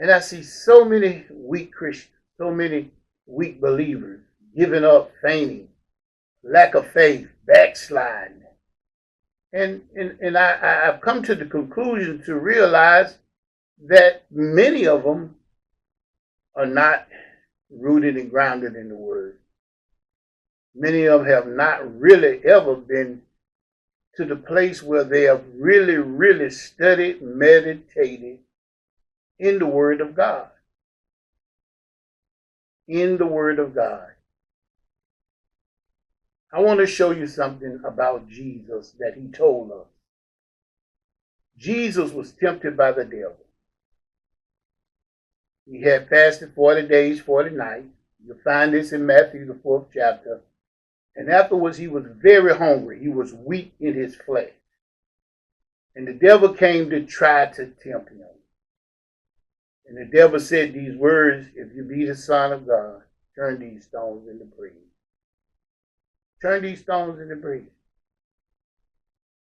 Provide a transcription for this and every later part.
And I see so many weak Christians, so many weak believers giving up, fainting, lack of faith, backsliding. And I've come to the conclusion to realize that many of them are not rooted and grounded in the Word. Many of them have not really ever been to the place where they have really, really studied, meditated in the Word of God. In the Word of God. I want to show you something about Jesus that he told us. Jesus was tempted by the devil. He had fasted 40 days, 40 nights. You'll find this in Matthew, the 4th chapter. And afterwards, he was very hungry. He was weak in his flesh. And the devil came to try to tempt him. And the devil said these words, if you be the Son of God, turn these stones into bread. Turn these stones into bread.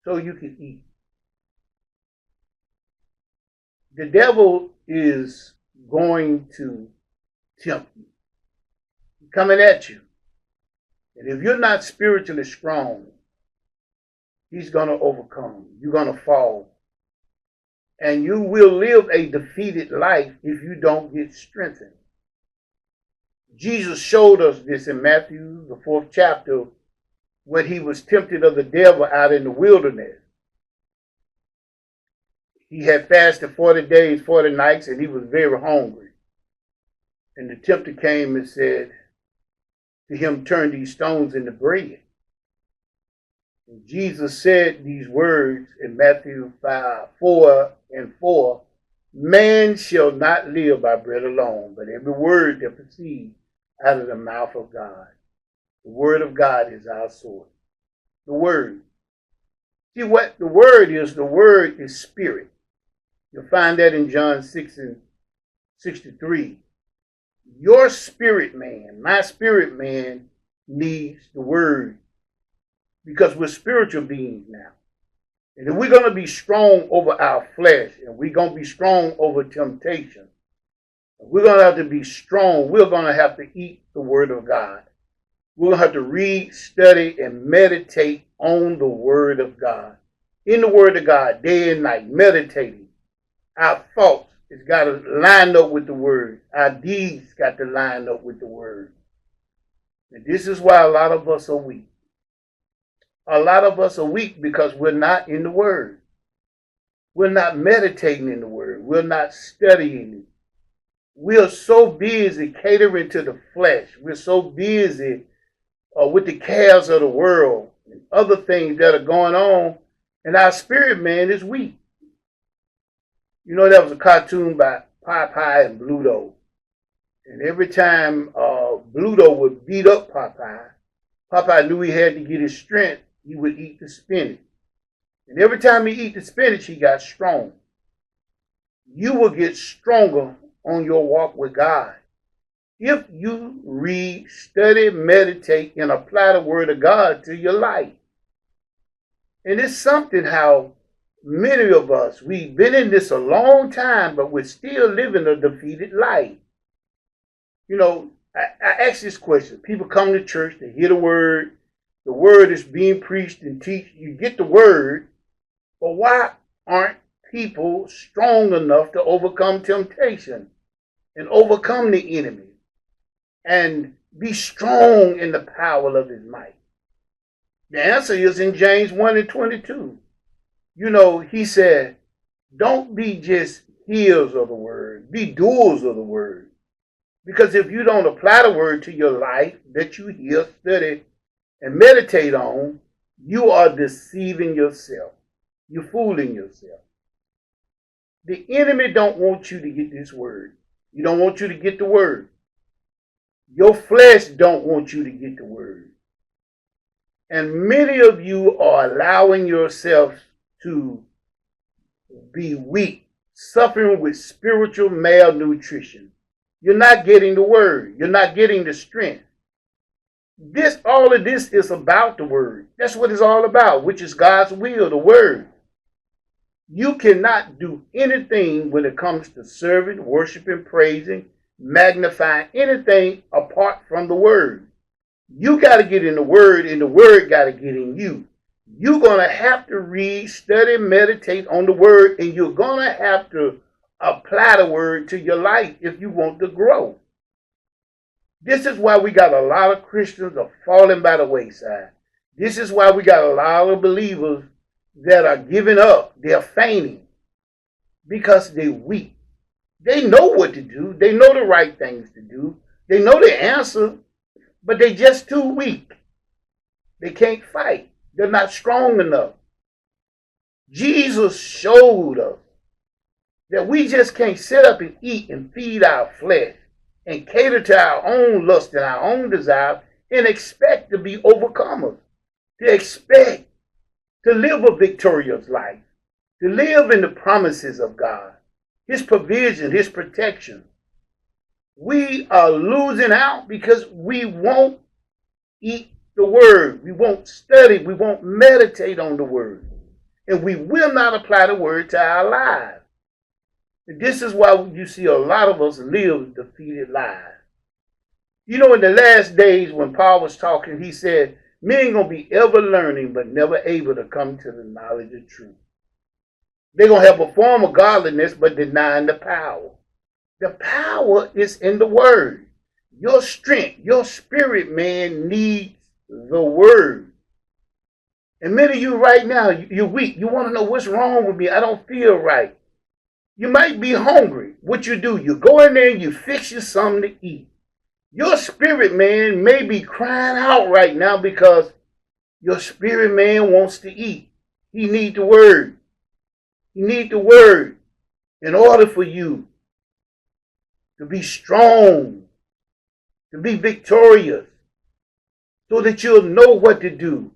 So you can eat. The devil is going to tempt you. He's coming at you. And if you're not spiritually strong, he's going to overcome. You're going to fall. And you will live a defeated life if you don't get strengthened. Jesus showed us this in Matthew, the 4th chapter, when he was tempted of the devil out in the wilderness. He had fasted 40 days, 40 nights, and he was very hungry. And the tempter came and said to him, turn these stones into bread. And Jesus said these words in Matthew 4:4, man shall not live by bread alone, but every word that proceeds out of the mouth of God. The word of God is our source. The word. See what the word is? The word is spirit. You'll find that in John 6:63. Your spirit man, my spirit man, needs the word because we're spiritual beings now. And if we're going to be strong over our flesh and we're going to be strong over temptation, we're going to have to be strong. We're going to have to eat the word of God. We're going to have to read, study, and meditate on the word of God. In the word of God, day and night, meditating. Our thoughts has got to line up with the word. Our deeds got to line up with the word. And this is why a lot of us are weak. A lot of us are weak because we're not in the word. We're not meditating in the word. We're not studying it. We're so busy catering to the flesh. We're so busy with the cares of the world and other things that are going on. And our spirit man is weak. You know, that was a cartoon by Popeye and Bluto. And every time Bluto would beat up Popeye, Popeye knew he had to get his strength. He would eat the spinach. And every time he eat the spinach, he got strong. You will get stronger on your walk with God if you read, study, meditate, and apply the word of God to your life. And it's something how many of us, we've been in this a long time, but we're still living a defeated life. You know, I ask this question. People come to church, they hear the word is being preached and teach. You get the word, but why aren't people strong enough to overcome temptation and overcome the enemy and be strong in the power of his might? The answer is in James 1:22. You know, he said, don't be just hearers of the word, be doers of the word. Because if you don't apply the word to your life that you hear, study, and meditate on, you are deceiving yourself. You're fooling yourself. The enemy don't want you to get this word. He don't want you to get the word. Your flesh don't want you to get the word. And many of you are allowing yourselves to be weak, suffering with spiritual malnutrition. You're not getting the word. You're not getting the strength. All of this is about the word. That's what it's all about, which is God's will, the word. You cannot do anything when it comes to serving, worshiping, praising, magnifying anything apart from the word. You got to get in the word, and the word got to get in you. You're going to have to read, study, meditate on the word, and you're going to have to apply the word to your life if you want to grow. This is why we got a lot of Christians are falling by the wayside. This is why we got a lot of believers that are giving up. They're fainting because they're weak. They know what to do. They know the right things to do. They know the answer, but they're just too weak. They can't fight. They're not strong enough. Jesus showed us that we just can't sit up and eat and feed our flesh and cater to our own lust and our own desire and expect to be overcomers, to expect to live a victorious life, to live in the promises of God, His provision, His protection. We are losing out because we won't eat the word. We won't study. We won't meditate on the word. And we will not apply the word to our lives. And this is why you see a lot of us live defeated lives. You know, in the last days when Paul was talking, he said, men ain't going to be ever learning but never able to come to the knowledge of truth. They're going to have a form of godliness but denying the power. The power is in the word. Your strength, your spirit man needs the word. And many of you right now, you're weak. You want to know what's wrong with me. I don't feel right. You might be hungry. What you do, you go in there and you fix you something to eat. Your spirit man may be crying out right now because your spirit man wants to eat. He needs the word. He needs the word in order for you to be strong, to be victorious, so that you'll know what to do.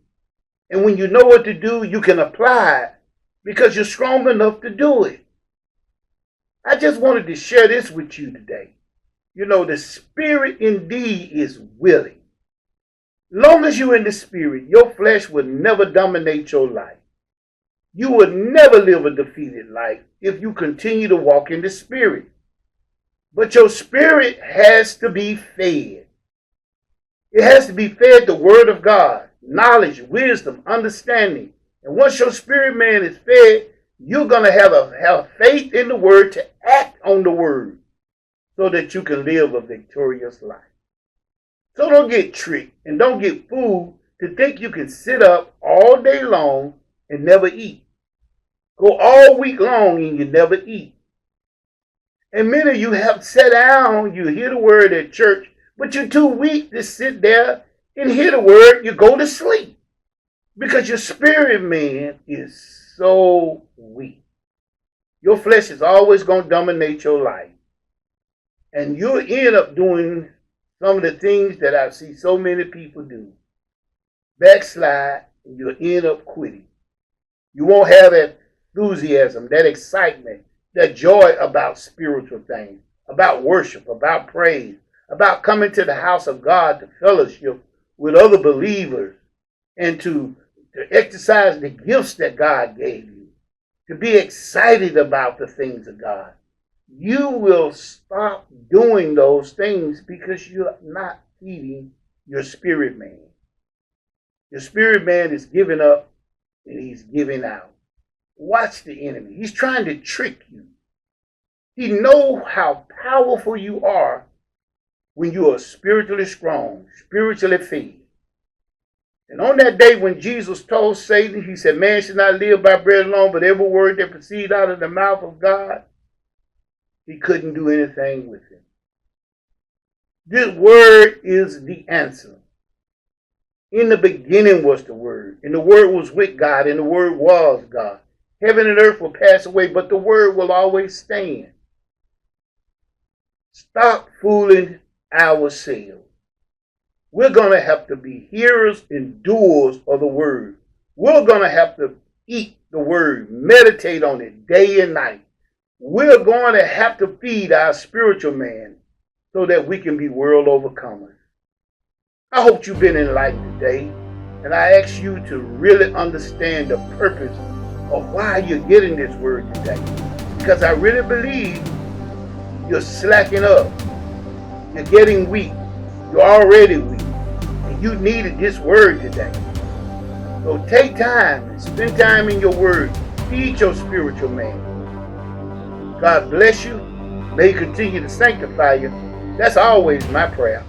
And when you know what to do, you can apply it because you're strong enough to do it. I just wanted to share this with you today. You know, the spirit indeed is willing. Long as you're in the spirit, your flesh will never dominate your life. You will never live a defeated life if you continue to walk in the spirit. But your spirit has to be fed. It has to be fed the word of God, knowledge, wisdom, understanding. And once your spirit man is fed, you're going to have faith in the word to act on the word so that you can live a victorious life. So don't get tricked and don't get fooled to think you can sit up all day long and never eat. Go all week long and you never eat. And many of you have sat down, you hear the word at church, but you're too weak to sit there and hear the word. You go to sleep because your spirit man is so weak. Your flesh is always going to dominate your life. And you'll end up doing some of the things that I see so many people do. Backslide, and you'll end up quitting. You won't have that enthusiasm, that excitement, that joy about spiritual things, about worship, about praise, about coming to the house of God to fellowship with other believers and to exercise the gifts that God gave you, to be excited about the things of God. You will stop doing those things because you're not feeding your spirit man. Your spirit man is giving up and he's giving out. Watch the enemy. He's trying to trick you. He knows how powerful you are when you are spiritually strong, spiritually fed. And on that day when Jesus told Satan, he said, man should not live by bread alone, but every word that proceeds out of the mouth of God, he couldn't do anything with it. This word is the answer. In the beginning was the word, and the word was with God, and the word was God. Heaven and earth will pass away, but the word will always stand. Stop fooling ourselves. We're going to have to be hearers and doers of the word. We're going to have to eat the word, meditate on it day and night. We're going to have to feed our spiritual man so that we can be world overcomers. I hope you've been enlightened today, and I ask you to really understand the purpose of why you're getting this word today. Because I really believe you're slacking up. You're getting weak. You're already weak. And you needed this word today. So take time and spend time in your word. Feed your spiritual man. God bless you. May He continue to sanctify you. That's always my prayer.